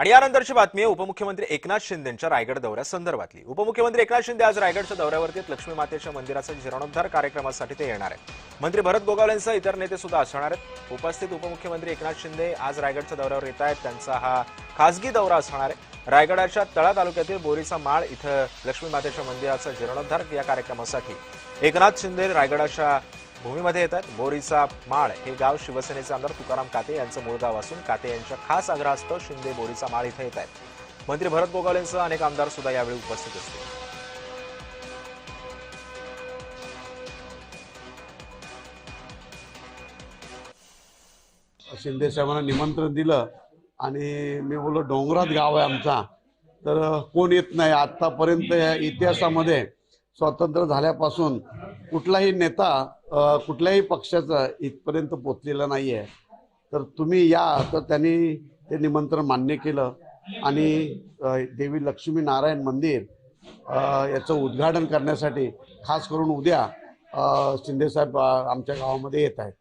आणि यानंतरची बातमी आहे उपमुख्यमंत्री एकनाथ शिंदेंच्या रायगड दौऱ्यासंदर्भातली। उपमुख्यमंत्री एकनाथ शिंदे आज रायगडच्या दौऱ्यावरती लक्ष्मी मातेच्या मंदिराचा जीर्णोद्धार कार्यक्रमासाठी ते येणार आहेत। मंत्री भरत गोगावलेंसह इतर नेते सुद्धा असणार आहेत। उपस्थित उपमुख्यमंत्री एकनाथ शिंदे आज रायगडच्या दौऱ्यावर येत आहेत। त्यांचा हा खासगी दौरा असणार आहे। रायगडाच्या तळा तालुक्यातील बोरीचा माळ इथं लक्ष्मी मातेच्या मंदिराचा जीर्णोद्धार या कार्यक्रमासाठी एकनाथ शिंदे रायगडाच्या भूमीमध्ये येतात। बोरीचा माळ हे गाव शिवसेनेचे आमदार तुकाराम काते यांचं मूळ गाव असून काते यांच्या खास आग्रहास्तव शिंदे बोरीचा माळ इथे येत आहेत। मंत्री भरत गोगावलेंसह अनेक आमदार सुद्धा यावेळी उपस्थित असतील। शिंदे साहेबांना निमंत्रण दिलं आणि मी बोललो डोंगरात गाव आहे आमचा, तर कोण येत नाही। आतापर्यंत या इतिहासामध्ये स्वातंत्र्य झाल्यापासून कुठलाही नेता कुठल्याही पक्षाचा इथपर्यंत पोचलेला नाही आहे, तर तुम्ही या। तर त्यांनी ते निमंत्रण मान्य केलं आणि देवी लक्ष्मी नारायण मंदिर याचं उद्घाटन करण्यासाठी खास करून उद्या शिंदेसाहेब आमच्या गावामध्ये येत आहेत।